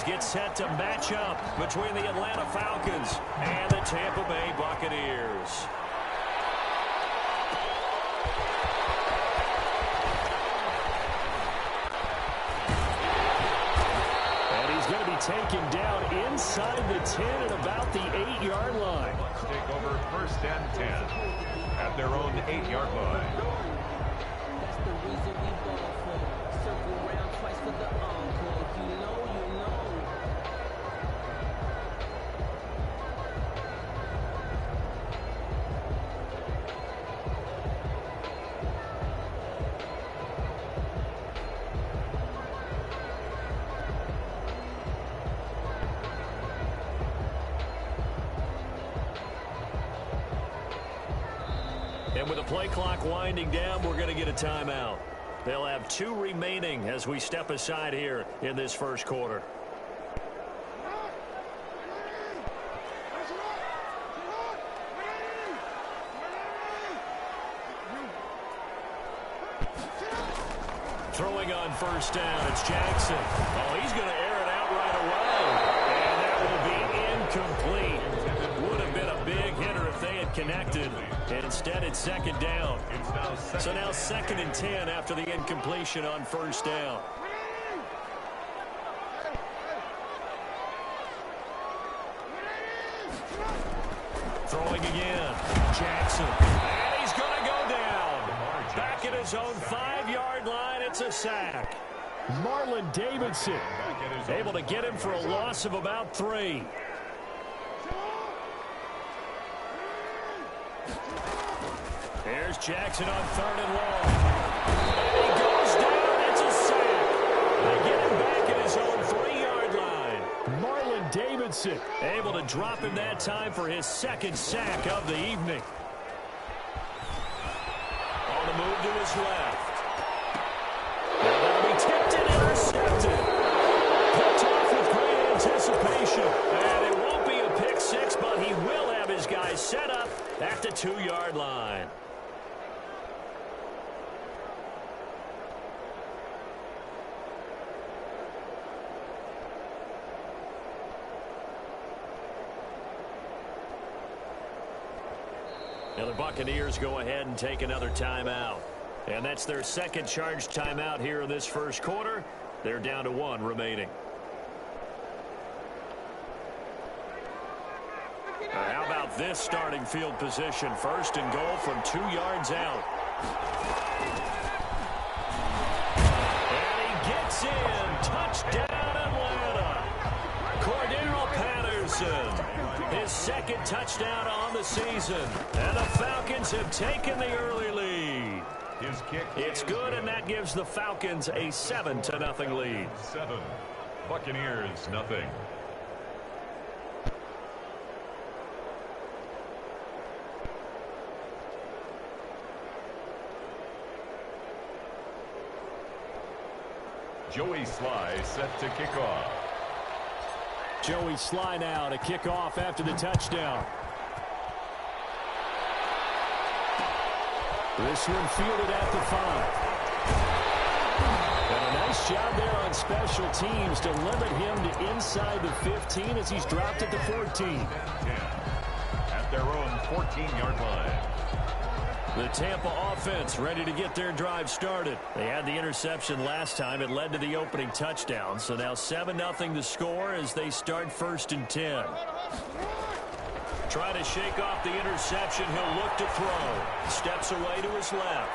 get set to match up between the Atlanta Falcons and the Tampa Bay Buccaneers. And he's going to be taken down inside the 10 at about the 8-yard line. Take over 1st and 10 at their own 8-yard line. That's the reason we ball for. Circle around twice for the encore. If you know, you know. And with the play clock winding down, we're going to get a timeout. They'll have 2 remaining as we step aside here in this first quarter. Throwing on 1st down, it's Jackson. Oh, he's going to air it out right away. And that will be incomplete. Would have been a big hitter if they had connected. Instead, it's 2nd down. So now 2nd and 10 after the incompletion on 1st down. Throwing again. Jackson. And he's going to go down. Back at his own 5-yard line. It's a sack. Marlon Davidson able to get him for a loss of about 3. There's Jackson on 3rd and long. And he goes down. It's a sack. They get him back at his own 3-yard line. Marlon Davidson able to drop him that time for his 2nd sack of the evening. On the move to his left. And that'll be tipped and intercepted. Picked off with great anticipation. And it won't be a pick 6, but he will have his guys set up at the 2-yard line. Now the Buccaneers go ahead and take another timeout. And that's their 2nd charged timeout here in this first quarter. They're down to 1 remaining. How about this starting field position? 1st and goal from 2 yards out. And he gets in. Touchdown, Atlanta. Cordero Patterson. His 2nd touchdown on the season. And the Falcons have taken the early lead. His kick. It's good, and that gives the Falcons a 7-0 lead. 7. Buccaneers, nothing. Joey Sly set to kick off. Joey Sly now to kick off after the touchdown. This one fielded at the 5. And a nice job there on special teams to limit him to inside the 15 as he's dropped at the 14. At their own 14-yard line. The Tampa offense ready to get their drive started. They had the interception last time. It led to the opening touchdown. So now 7-0 to score as they start 1st and 10. Trying to shake off the interception. He'll look to throw. Steps away to his left.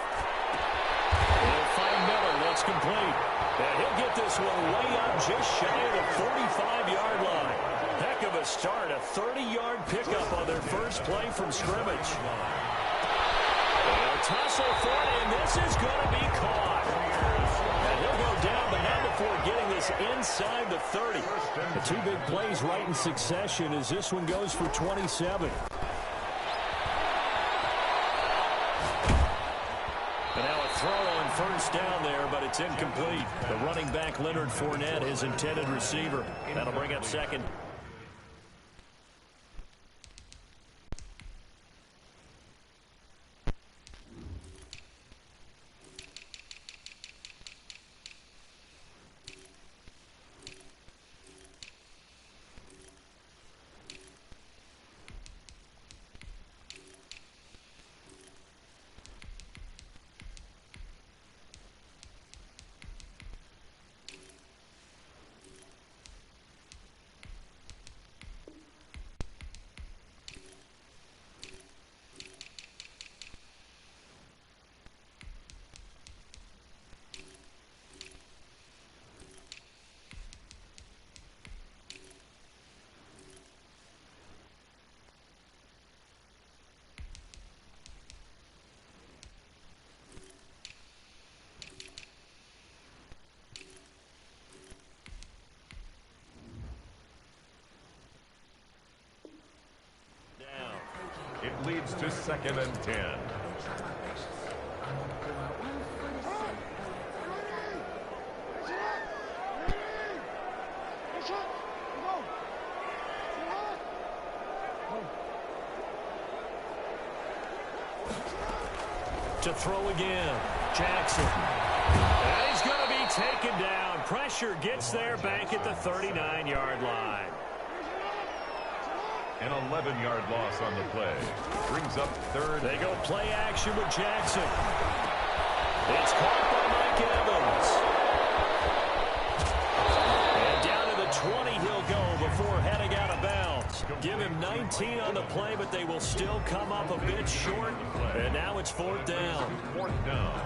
He'll find Miller. That's complete. And he'll get this one way up just shy of the 45-yard line. Heck of a start. A 30-yard pickup on their first play from scrimmage. A tussle for it, and this is going to be caught. And he'll go down, but not before getting this inside the 30. The 2 big plays right in succession as this one goes for 27. And now a throw on 1st down there, but it's incomplete. The running back, Leonard Fournette, his intended receiver. That'll bring up 2nd. leads to 2nd and 10. To throw again, Jackson. And he's going to be taken down. Pressure gets there back at the 39-yard line. An 11-yard loss on the play. Brings up 3rd. They go play action with Jackson. It's caught by Mike Evans. And down to the 20 he'll go before heading out of bounds. Give him 19 on the play, but they will still come up a bit short. And now it's 4th down. 4th down.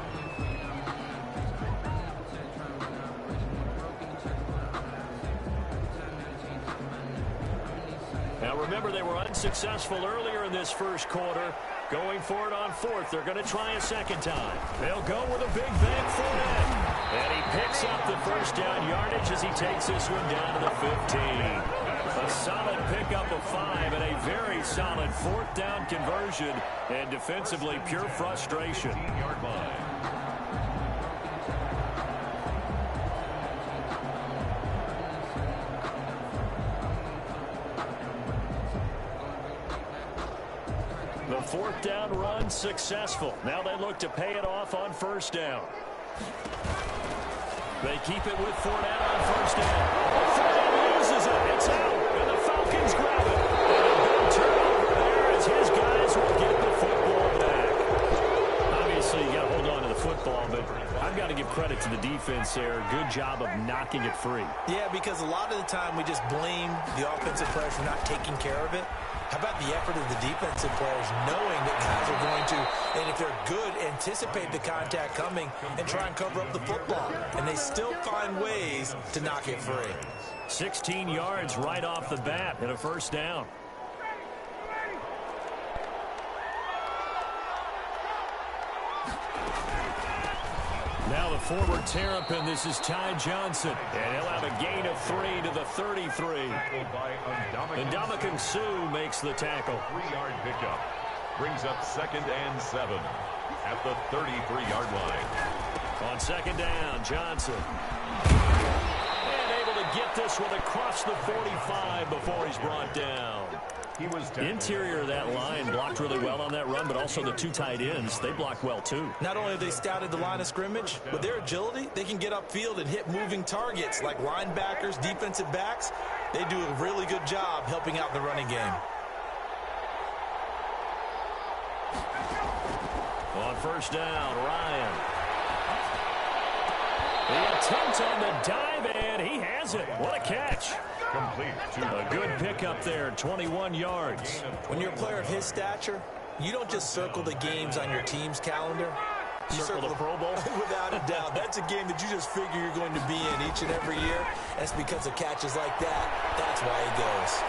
Now remember, they were unsuccessful earlier in this first quarter. Going for it on 4th. They're going to try a second time. They'll go with a big bank for it. And he picks up the first down yardage as he takes this one down to the 15. A solid pickup of 5 and a very solid 4th down conversion. And defensively, pure frustration. 15-yard line. The 4th down run successful. Now they look to pay it off on 1st down. They keep it with Fournette on 1st down. Fournette loses it. It's out. And the Falcons grab it. And a big turnover there as his guys will get the football back. Obviously, you got to hold on to the football, but I've got to give credit to the defense there. Good job of knocking it free. Yeah, because a lot of the time we just blame the offensive players for not taking care of it. How about the effort of the defensive players knowing that guys are going to, and if they're good, anticipate the contact coming and try and cover up the football. And they still find ways to knock it free. 16 yards right off the bat and a 1st down. Now the forward Terrapin, this is Ty Johnson. And he'll have a gain of 3 to the 33. And Ndamukong Suh makes the tackle. 3-yard pickup. Brings up 2nd and 7 at the 33-yard line. On 2nd down, Johnson. And able to get this one across the 45 before he's brought down. He was interior of that line blocked really well on that run, but also the 2 tight ends, they blocked well too. Not only have they scouted the line of scrimmage, with their agility, they can get upfield and hit moving targets like linebackers, defensive backs. They do a really good job helping out the running game. On 1st down, Ryan. The attempt on the dive, and he has it. What a catch. Complete. A good pickup there, 21 yards. When you're a player of his stature, you don't just circle the games on your team's calendar. You circle the Pro Bowl? Without a doubt. That's a game that you just figure you're going to be in each and every year. And it's because of catches like that. That's why he goes.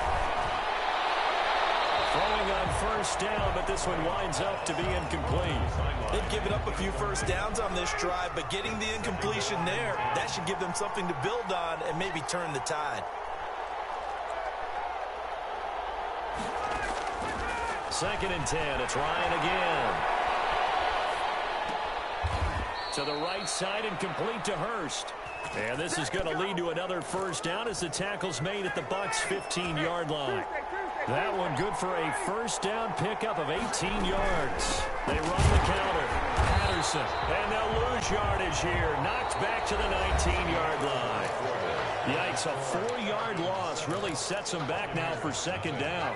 Throwing on 1st down, but this one winds up to be incomplete. They've given up a few 1st downs on this drive, but getting the incompletion there, that should give them something to build on and maybe turn the tide. 2nd and 10. It's Ryan again. To the right side and complete to Hurst. And this is going to lead to another 1st down as the tackle's made at the Bucs' 15-yard line. That one good for a 1st down pickup of 18 yards. They run the counter. Patterson. And they'll lose yardage here. Knocked back to the 19-yard line. Yikes, a 4-yard loss really sets them back now for 2nd down.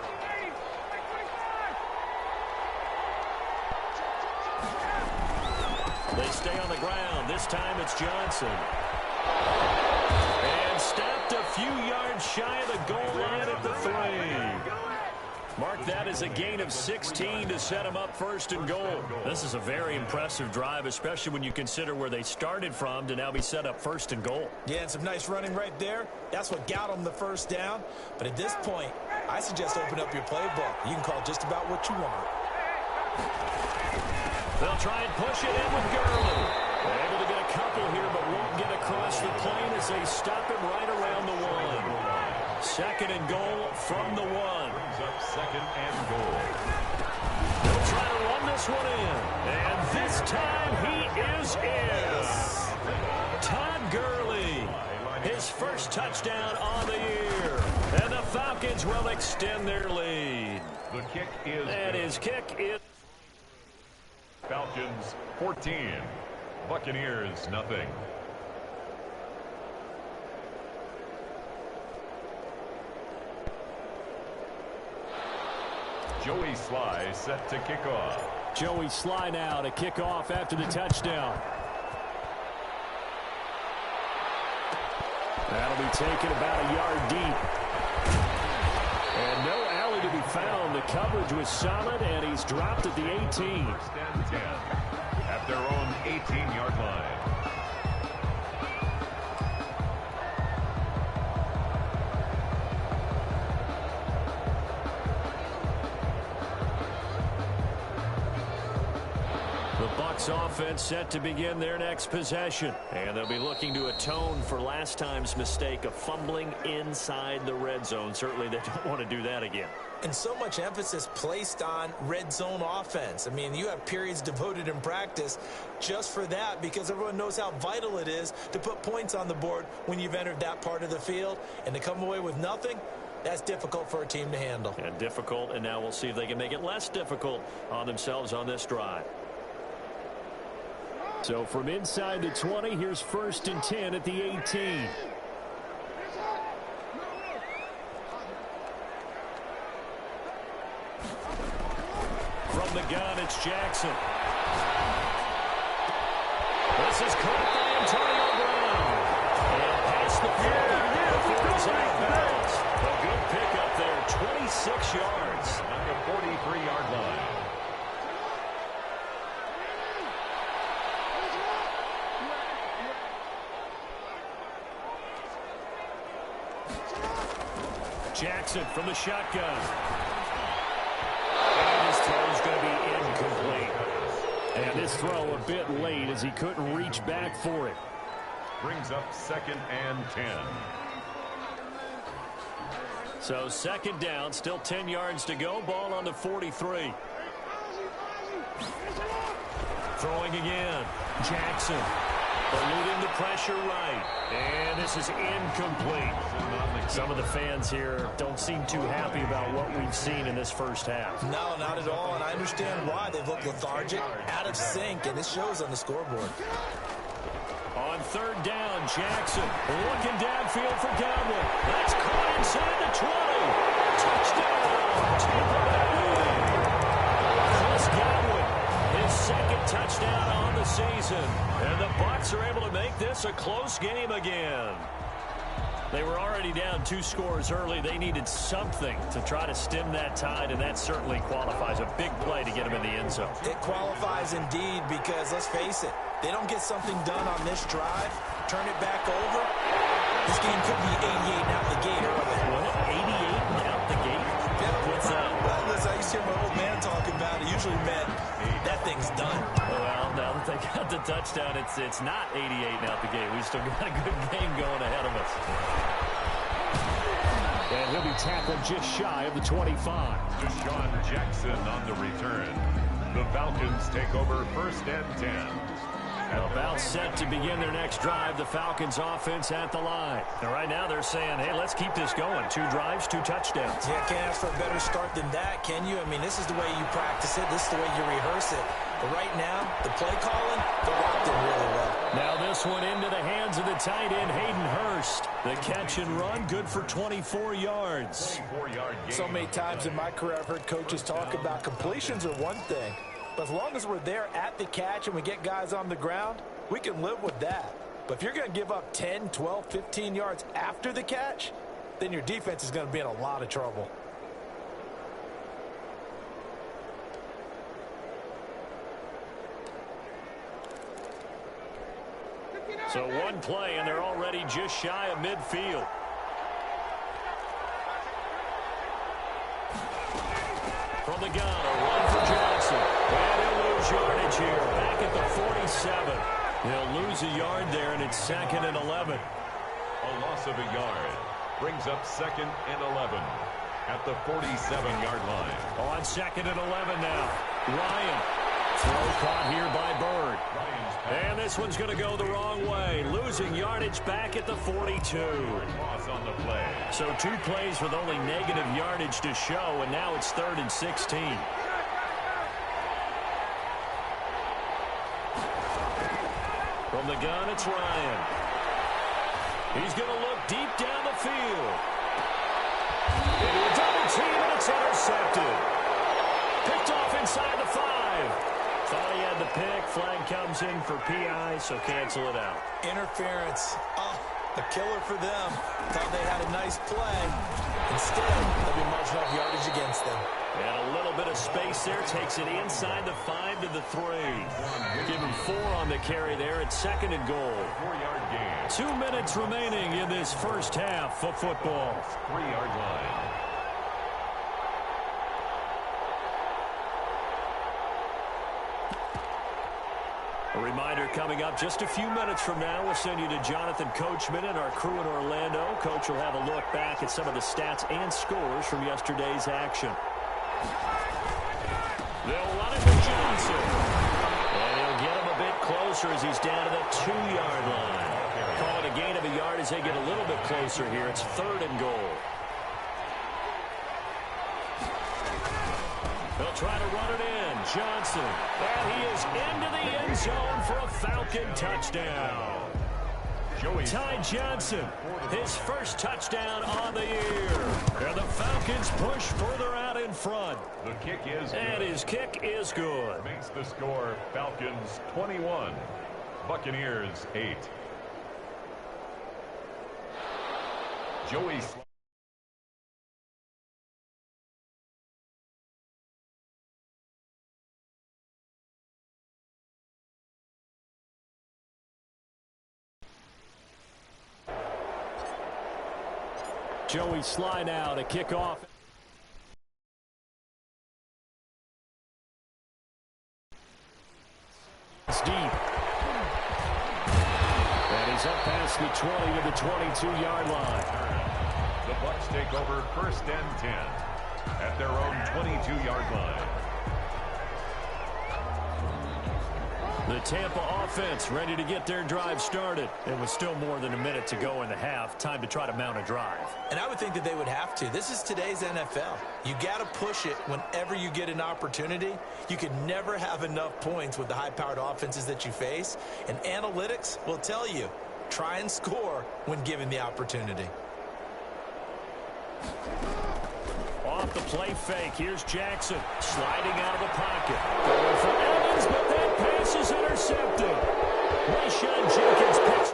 They stay on the ground. This time it's Johnson. And stopped a few yards shy of the goal line at the 3. Mark that as a gain of 16 to set them up 1st and goal. This is a very impressive drive, especially when you consider where they started from to now be set up 1st and goal. Yeah, and some nice running right there. That's what got them the 1st down. But at this point, I suggest open up your playbook. You can call just about what you want. They'll try and push it in with Gurley. They're able to get a couple here, but won't get across the plane as they stop him right around the 1. 2nd and goal from the 1. Brings up 2nd and goal. try to run this one in. And this time he is in. Todd Gurley, his first touchdown on the year. And the Falcons will extend their lead. The kick is And his kick is... Falcons 14. Buccaneers nothing. Joey Sly set to kick off. Joey Sly now to kick off after the touchdown. That'll be taken about a yard deep. And no alley to be found. The coverage was solid, and he's dropped at the 18. First and 10 at their own 18-yard line. The Bucs offense set to begin their next possession. And they'll be looking to atone for last time's mistake of fumbling inside the red zone. Certainly they don't want to do that again. And so much emphasis placed on red zone offense. I mean, you have periods devoted in practice just for that because everyone knows how vital it is to put points on the board when you've entered that part of the field. And to come away with nothing, that's difficult for a team to handle. And difficult, and now we'll see if they can make it less difficult on themselves on this drive. So from inside the 20, here's 1st and 10 at the 18. From the gun, it's Jackson. This is caught by Antonio Brown. And past the 50 before he's out of bounds. A good pickup there, 26 yards. On the 43-yard line. Jackson from the shotgun. And his throw is going to be incomplete. And this throw a bit late as he couldn't reach back for it. Brings up 2nd and 10. So 2nd down, still 10 yards to go. Ball on the 43. Throwing again. Jackson eluding the pressure right. And this is incomplete. Some of the fans here don't seem too happy about what we've seen in this first half. No, not at all, and I understand why. They've looked lethargic, out of sync, and this shows on the scoreboard. On 3rd down, Jackson looking downfield for Godwin. That's caught inside the 20. Touchdown, Tampa Bay. Chris Godwin, his 2nd touchdown on the season. And the Bucs are able to make this a close game again. They were already down 2 scores early. They needed something to try to stem that tide, and that certainly qualifies. A big play to get them in the end zone. It qualifies indeed because, let's face it, they don't get something done on this drive, turn it back over, this game could be 88 out the gate early. What, 88 out the gate? What's that? Well, listen, I used to hear my old man talk about it. Usually meant that thing's done. Well, now that they got the touchdown, it's not 88 out the gate. We still got a good game going ahead of us. And he'll be tackled just shy of the 25. Deshaun Jackson on the return. The Falcons take over 1st and 10. About set to begin their next drive. The Falcons offense at the line. And right now they're saying, hey, let's keep this going. 2 drives, 2 touchdowns. Yeah, can't ask for a better start than that, can you? I mean, this is the way you practice it. This is the way you rehearse it. But right now, the play calling, they're locked in really well. Now this one into the hands of the tight end, Hayden Hurst. The catch and run, good for 24 yards. 24-yard gain. So many times in my career, I've heard coaches talk about completions are one thing. But as long as we're there at the catch and we get guys on the ground, we can live with that. But if you're going to give up 10, 12, 15 yards after the catch, then your defense is going to be in a lot of trouble. So one play, and they're already just shy of midfield. From the gun, a run for Jackson. And he'll lose yardage here. Back at the 47. He'll lose a yard there, and it's 2nd and 11. A loss of a yard brings up 2nd and 11 at the 47-yard line. On 2nd and 11 now. Ryan. Throw caught here by Bird. And this one's going to go the wrong way. Losing yardage back at the 42. Loss on the play. So 2 plays with only negative yardage to show, and now it's 3rd and 16. From the gun, it's Ryan. He's going to look deep down the field. Into a double team, and it's intercepted. Picked off inside the 5. Thought he had the pick. Flag comes in for PI, so cancel it out. Interference. Oh, a killer for them. Thought they had a nice play. Instead, they'll be marching off yardage against them. And a little bit of space there. Takes it inside the 5 to the 3. Give him 4 on the carry there. It's 2nd and goal. 4-yard gain. 2 minutes remaining in this first half of football. 3-yard line. A reminder coming up just a few minutes from now. We'll send you to Jonathan Coachman and our crew in Orlando. Coach will have a look back at some of the stats and scores from yesterday's action. They'll run it to Johnson. And he'll get him a bit closer as he's down to the 2-yard line. Call it a gain of a yard as they get a little bit closer here. It's 3rd and goal. They'll try to run it in. Johnson. And he is into the end zone for a Falcon touchdown. Ty Johnson, his first touchdown on the year. And the Falcons push further out in front. The kick is good. And his kick is good. Makes the score Falcons 21, Buccaneers 8. Joey Joey Sly now to kick off. It's deep. And he's up past the 20 to the 22-yard line. The Bucs take over 1st and 10 at their own 22-yard line. The Tampa offense ready to get their drive started. It was still more than a minute to go in the half. Time to try to mount a drive. And I would think that they would have to. This is today's NFL. You got to push it whenever you get an opportunity. You can never have enough points with the high-powered offenses that you face. And analytics will tell you, try and score when given the opportunity. Off the play fake. Here's Jackson sliding out of the pocket. Going for Evans, but that pass is intercepted. Rayshon Jenkins picks.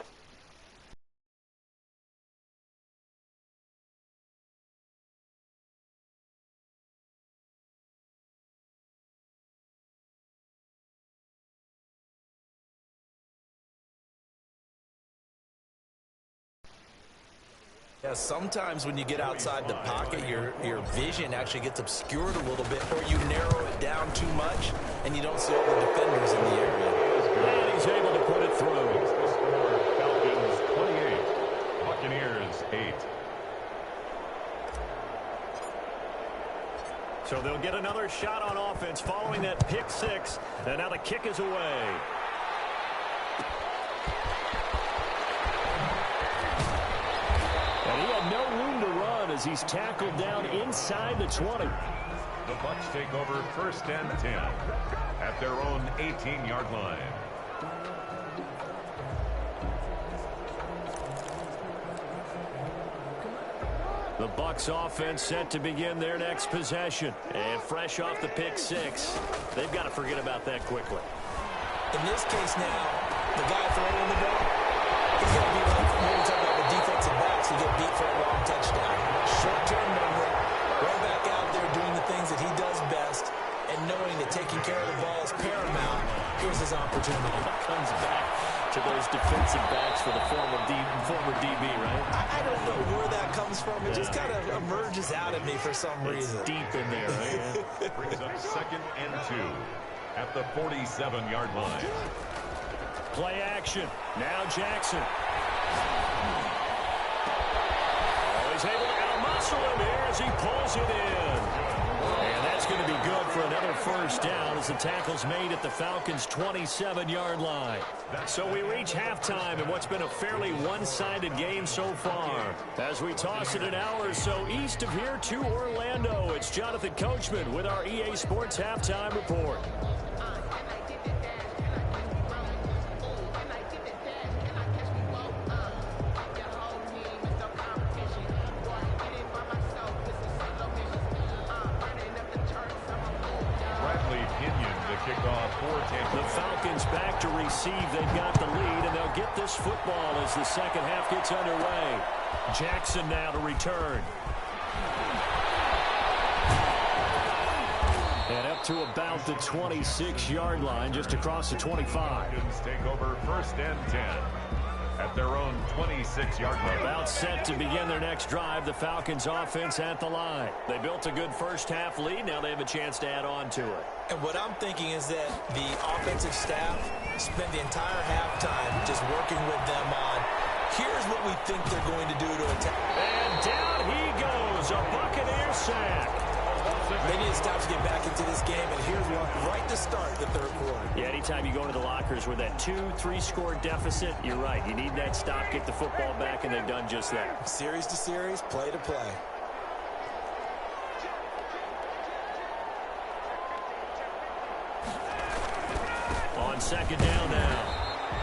Yeah, sometimes when you get outside the pocket, your vision actually gets obscured a little bit, or you narrow it down too much, and you don't see all the defenders in the area. And he's able to put it through. Falcons 28, Buccaneers 8. So they'll get another shot on offense following that pick 6, and now the kick is away. And he had no room to run as he's tackled down inside the 20. The Bucs take over 1st and 10 at their own 18-yard line. The Bucs offense set to begin their next possession. And fresh off the pick 6, they've got to forget about that quickly. In this case now, the guy throwing the ball, he's going to be like when we talk about the defensive backs who get beat for a long touchdown. Short-term memory, right back out there doing the things that he does best, and knowing that taking care of the ball is paramount. Here's his opportunity. Comes back to those defensive backs for the former DB, right? I don't know where that comes from. It just kind of emerges out of me for some reason. It's deep in there, right? Brings up 2nd and 2 at the 47-yard line. Play action. Now Jackson. Oh, he's able to out-muscle him here as he pulls it in. And that's going to be good for another first down as the tackle's made at the Falcons' 27-yard line. So we reach halftime in what's been a fairly one-sided game so far. As we toss it an hour or so east of here to Orlando, it's Jonathan Coachman with our EA Sports Halftime Report. The Falcons back to receive. They've got the lead, and they'll get this football as the second half gets underway. Jackson now to return. And up to about the 26-yard line, just across the 25. Falcons take over 1st and 10 at their own 26-yard line. About set to begin their next drive. The Falcons offense at the line. They built a good first half lead. Now they have a chance to add on to it. And what I'm thinking is that the offensive staff spent the entire halftime just working with them on, here's what we think they're going to do to attack. And down he goes, a Buccaneer sack. They need to stop to get back into this game, and here's one right to start the third quarter. Yeah, anytime you go into the lockers with that 2-3 score deficit, you're right. You need that stop, get the football back, and they've done just that. Series to series, play to play. On second down now.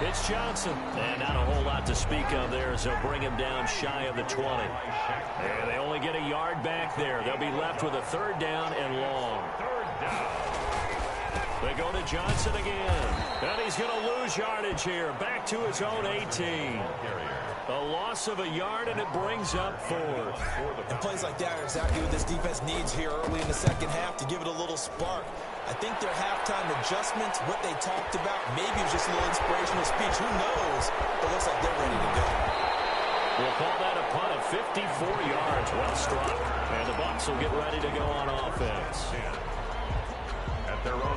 It's Johnson. And not a whole lot to speak of there as they'll bring him down shy of the 20. And they only get a yard back there. They'll be left with a third down and long. They go to Johnson again. And he's going to lose yardage here. Back to his own 18. A loss of a yard, and it brings up 4. And plays like that are exactly what this defense needs here early in the second half to give it a little spark. I think their halftime adjustments, what they talked about, maybe it was just a little inspirational speech. Who knows? But it looks like they're ready to go. We'll call that a punt of 54 yards. Well struck. And the Bucs will get ready to go on offense.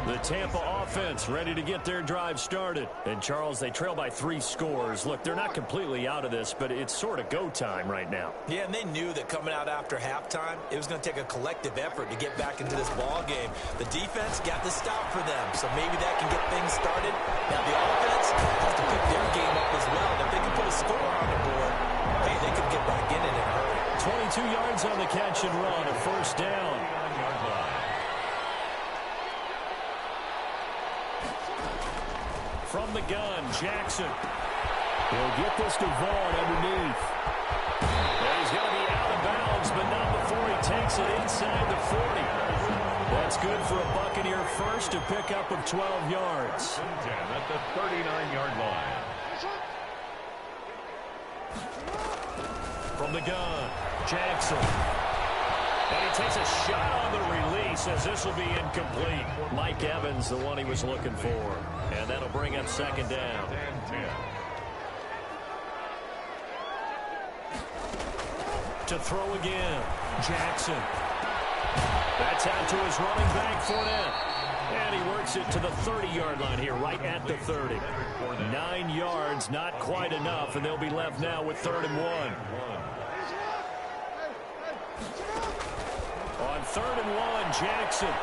The Tampa offense ready to get their drive started. And, Charles, they trail by 3 scores. Look, they're not completely out of this, but it's sort of go time right now. Yeah, and they knew that coming out after halftime, it was going to take a collective effort to get back into this ball game. The defense got the stop for them, so maybe that can get things started. Now, the offense has to pick their game up as well. If they can put a score on the board, hey, they could get back in it in a hurry. 22 yards on the catch and run, a first down. From the gun, Jackson. He'll get this to Vaughn underneath. And he's going to be out of bounds, but not before he takes it inside the 40. That's good for a Buccaneer first, a pickup of 12 yards. 10 at the 39-yard line. From the gun, Jackson. And he takes a shot on the release as this will be incomplete. Mike Evans, the one he was looking for. And that'll bring up second down. To throw again, Jackson. That's out to his running back, Fournette. And he works it to the 30-yard line here, right at the 30. 9 yards, not quite enough, and they'll be left now with 3rd and 1. On 3rd and 1, Jackson.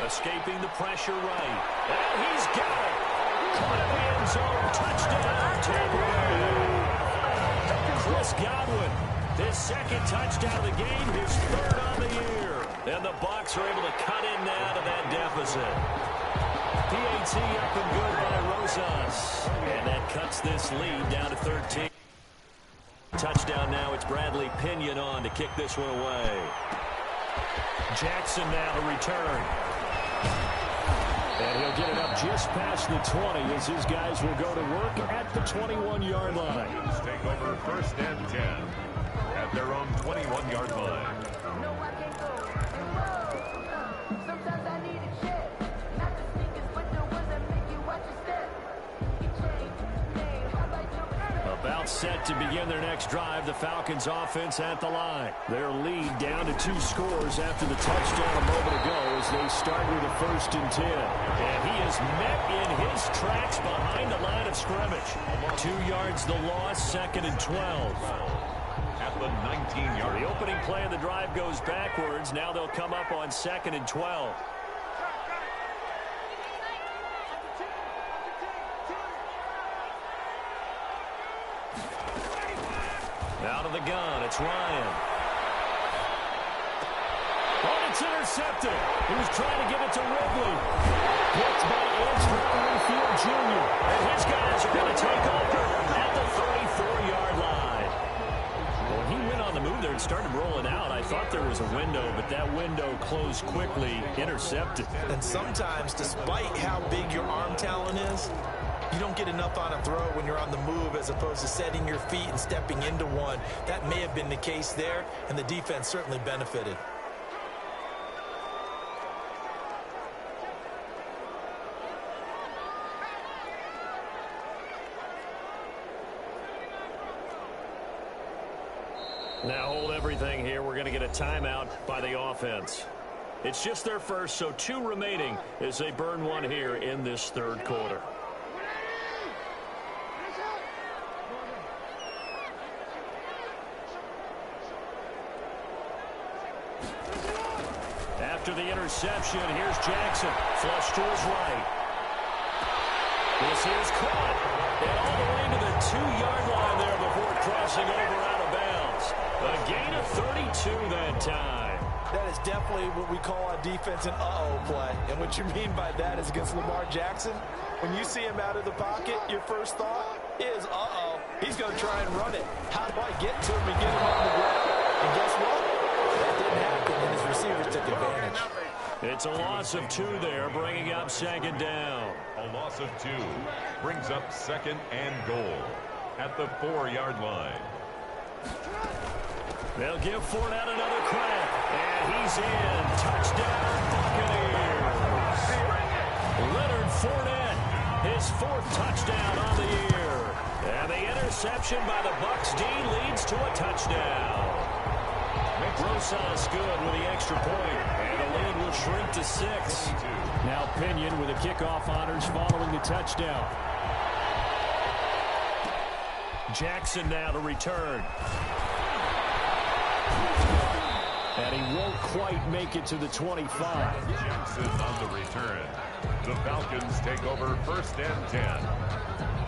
Escaping the pressure right. And he's got it. Caught in the end zone. Touchdown, Tampa Bay. Chris Godwin, his 2nd touchdown of the game, his 3rd on the year. And the Bucs are able to cut in now to that deficit. PAT up and good by Rosas. And that cuts this lead down to 13. Touchdown now. It's Bradley Pinion on to kick this one away. Jackson now to return. And he'll get it up just past the 20 as his guys will go to work at the 21-yard line. Take over 1st and 10 at their own 21-yard line. Sometimes I need a check. Not the sneakers, but the ones that make you watch your step. You change, name, how about your About set to begin their next drive, the Falcons offense at the line. Their lead down to 2 scores after the touchdown a moment ago as they start with a 1st and 10. And he is met in his tracks behind the line of scrimmage. 2 yards the loss, 2nd and 12. At the 19-yard line. The opening play of the drive goes backwards. Now they'll come up on 2nd and 12. Out of the gun, it's Ryan. Oh, it's intercepted. He was trying to give it to Ridley. Picked by Antoine Winfield Jr. And his guys are going to take over at the 34-yard line. When he went on the move there and started rolling out, I thought there was a window, but that window closed quickly, intercepted. And sometimes, despite how big your arm talent is, you don't get enough on a throw when you're on the move as opposed to setting your feet and stepping into one. That may have been the case there, and the defense certainly benefited. Now hold everything here. We're going to get a timeout by the offense. It's just their first, so 2 remaining as they burn one here in this third quarter. After the interception, here's Jackson. Flush to his right. This is caught. And all the way to the 2-yard line there before crossing over out of bounds. A gain of 32 that time. That is definitely what we call on defense an uh-oh play. And what you mean by that is against Lamar Jackson, when you see him out of the pocket, your first thought is, uh-oh, he's going to try and run it. How do I get to him and get him on the ground? And guess what? That didn't happen, and his receivers took advantage. It's a loss of 2 there, bringing up 2nd down. A loss of 2 brings up 2nd and goal at the 4-yard line. They'll give Fournette another crack, and he's in. Touchdown, Buccaneers. Leonard Fournette, his 4th touchdown on the year. And the interception by the Bucs D leads to a touchdown. Rosas good with the extra point, and the lead will shrink to 6. Now Pinion with the kickoff honors following the touchdown. Jackson now to return. And he won't quite make it to the 25. Jackson on the return. The Falcons take over 1st and 10.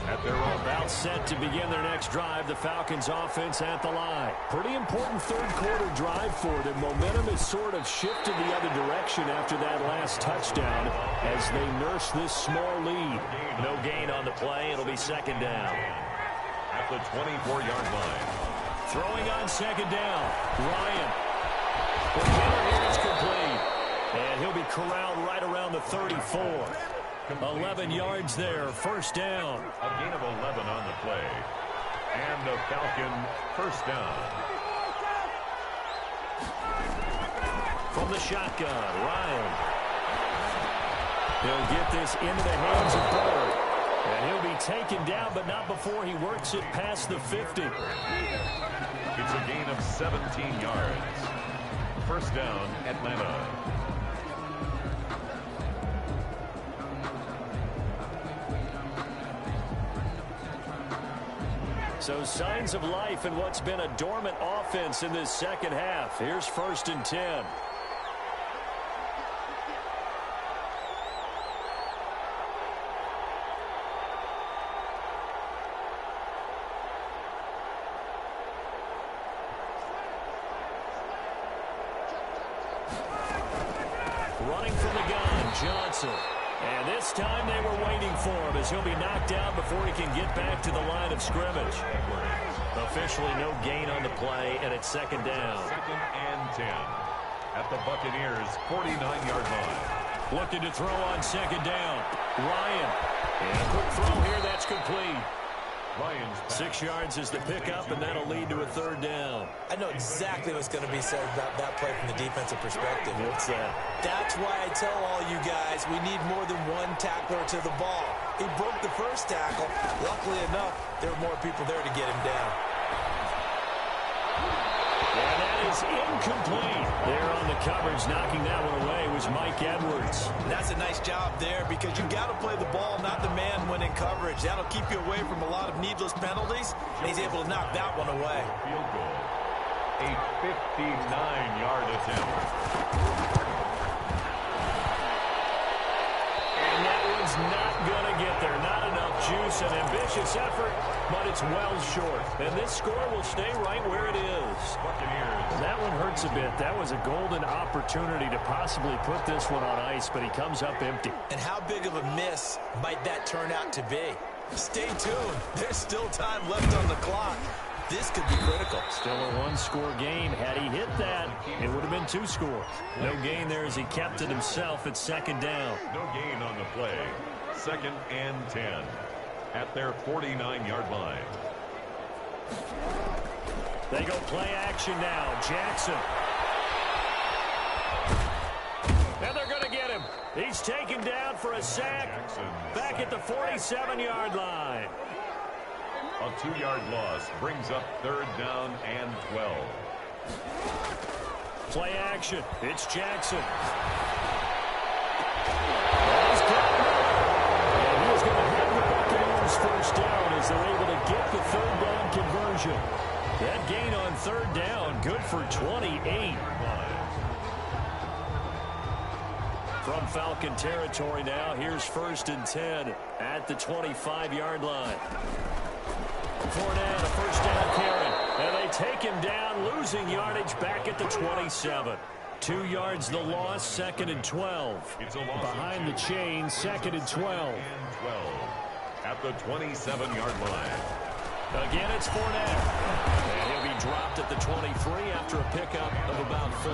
At their own. About set to begin their next drive, the Falcons offense at the line. Pretty important third quarter drive for them. Momentum has sort of shifted the other direction after that last touchdown as they nurse this small lead. No gain on the play. It'll be 2nd down. At the 24-yard line. Throwing on 2nd down. Ryan. The hitter is complete. And he'll be corralled right around the 34. 11 yards there, 1st down. A gain of 11 on the play. And the Falcon 1st down. From the shotgun, Ryan. He'll get this into the hands of Bird. And he'll be taken down, but not before he works it past the 50. It's a gain of 17 yards. 1st down, Atlanta. So signs of life in what's been a dormant offense in this second half. Here's 1st and 10. Running from the gun, Johnson. And this time they were waiting for him as he'll be knocked out before he can get back to the line of scrimmage. Officially no gain on the play, and it's 2nd down. 2nd and 10 at the Buccaneers' 49-yard line. Looking to throw on 2nd down. Ryan. And a quick throw here, that's complete. Ryan's 6 yards is the pickup, and that'll lead to a 3rd down. I know exactly what's going to be said about that play from the defensive perspective. What's that? That's why I tell all you guys we need more than one tackler to the ball. He broke the first tackle. Luckily enough, there were more people there to get him down. And that is incomplete. There on the coverage, knocking that one away was Mike Edwards. That's a nice job there because you got to play the ball, not the man when in coverage. That'll keep you away from a lot of needless penalties, and he's able to knock that one away. field goal. A 59-yard attempt. And that one's not going to get there. Not enough juice. An ambitious effort, but it's well short. And this score will stay right where it is. Buccaneers. That one hurts a bit. That was a golden opportunity to possibly put this one on ice, but he comes up empty. And how big of a miss might that turn out to be? Stay tuned. There's still time left on the clock. This could be critical. Still a one-score game. Had he hit that, it would have been 2 scores. No gain there as he kept it himself at second down. No gain on the play. 2nd and 10 at their 49-yard line. They go play action now. Jackson. And they're going to get him. He's taken down for a sack. Back at the 47-yard line. A 2-yard loss brings up 3rd down and 12. Play action. It's Jackson. And he is going to have the Buccaneers first down as they're able to get the 3rd down conversion. That gain on 3rd down, good for 28. From Falcon territory now, here's 1st and 10 at the 25-yard line. Fournette, a first down carry. And they take him down, losing yardage back at the 27. 2 yards the loss, 2nd and 12. Behind the chain, 2nd and 12. At the 27-yard line. Again, it's Fournette. And he'll be dropped at the 23 after a pickup of about 4.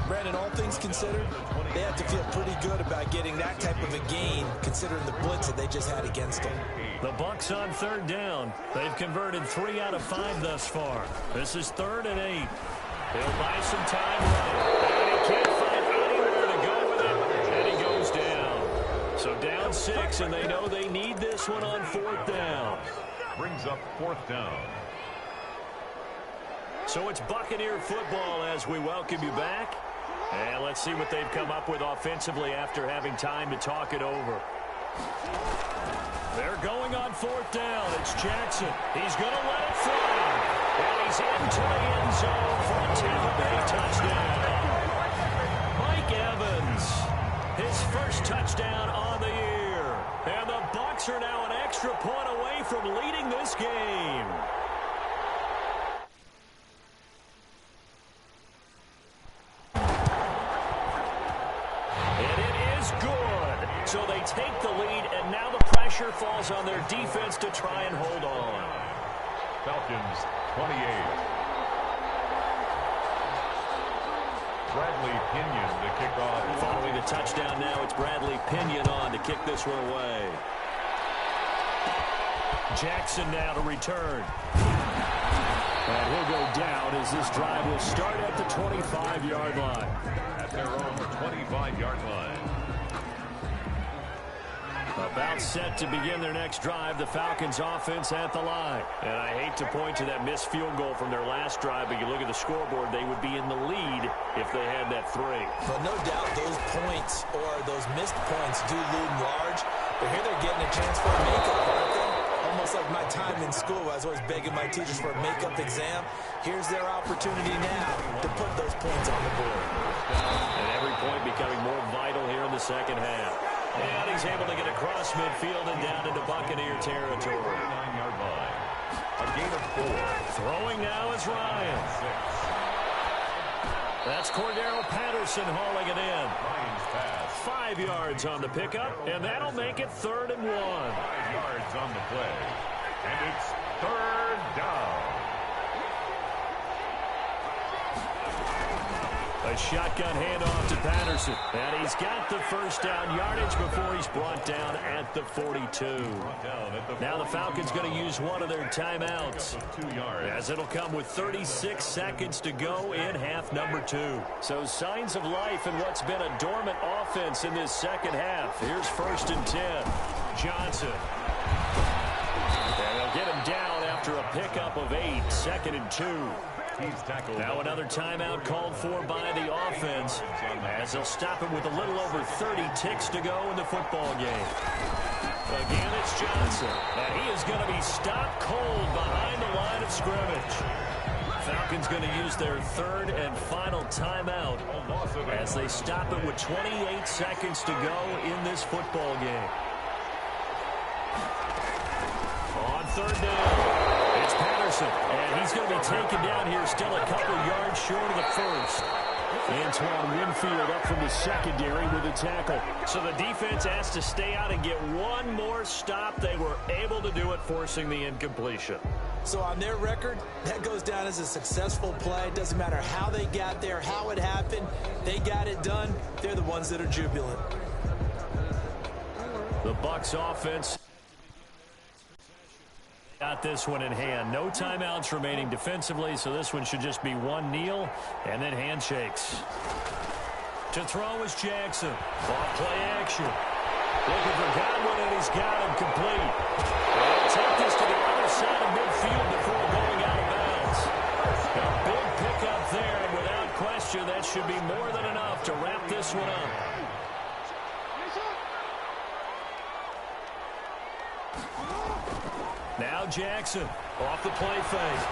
Brandon, all things considered, they have to feel pretty good about getting that type of a gain considering the blitz that they just had against them. The Bucs on 3rd down. They've converted 3 out of 5 thus far. This is 3rd and 8. He'll buy some time running. And he can't find anywhere to go with it. And he goes down. So down 6, and they know they need this one on 4th down. Brings up 4th down. So it's Buccaneer football as we welcome you back. And let's see what they've come up with offensively after having time to talk it over. They're going on 4th down. It's Jackson. He's going to let it fly. And he's into the end zone for a Tampa Bay touchdown. Mike Evans, his first touchdown on the year. And the Bucs are now an extra point away from leading this game. So they take the lead, and now the pressure falls on their defense to try and hold on. Falcons, 28. Bradley Pinion to kick off. Following the touchdown now, it's Bradley Pinion on to kick this one away. Jackson now to return. And he'll go down as this drive will start at the 25-yard line. At their own 25-yard line. About set to begin their next drive, the Falcons offense at the line. And I hate to point to that missed field goal from their last drive, but you look at the scoreboard, they would be in the lead if they had that 3. But no doubt those points or those missed points do loom large. But here they're getting a chance for a makeup, aren't they? Almost like my time in school, I was always begging my teachers for a makeup exam. Here's their opportunity now to put those points on the board. And every point becoming more vital here in the second half. And he's able to get across midfield and down into Buccaneer territory. 9-yard line. A gain of 4. Throwing now is Ryan. That's Cordero Patterson hauling it in. Ryan's pass. 5 yards on the pickup, and that'll make it 3rd and 1. 5 yards on the play. And it's 3rd down. A shotgun handoff to Patterson. And he's got the first down yardage before he's brought down at the 42. Now the Falcons going to use one of their timeouts, 2 yards. as it'll come with 36 seconds to go in half number 2. So signs of life in what's been a dormant offense in this second half. Here's 1st and 10. Johnson. And they'll get him down after a pickup of 8. 2nd and 2. He's tackled. Now another timeout called for by the offense as they'll stop him with a little over 30 ticks to go in the football game. Again, it's Johnson, and he is going to be stopped cold behind the line of scrimmage. Falcons going to use their third and final timeout as they stop it with 28 seconds to go in this football game. On third down, it's Patterson, and he's going to be taken down here, still a couple yards short of the first. Antoine Winfield up from the secondary with a tackle. So the defense asked to stay out and get one more stop. They were able to do it, forcing the incompletion. So on their record, that goes down as a successful play. It doesn't matter how they got there, how it happened. They got it done. They're the ones that are jubilant. The Bucs offense got this one in hand. No timeouts remaining defensively, so this one should just be one kneel and then handshakes. To throw is Jackson. Off play action. Looking for Godwin, and he's got him complete. They'll take this to the other side of midfield before going out of bounds. A big pickup there, and without question, that should be more than enough to wrap this one up. Now Jackson off the play fake.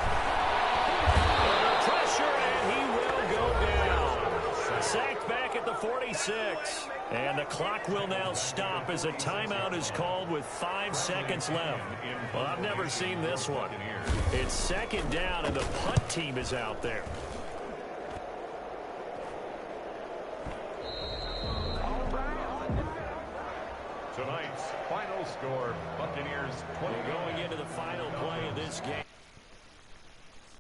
Under pressure, and he will go down. Sacked back at the 46. And the clock will now stop as a timeout is called with 5 seconds left. Well, I've never seen this one. It's second down, and the punt team is out there. Tonight's final score, Buccaneers 20. Going into the final play of this game.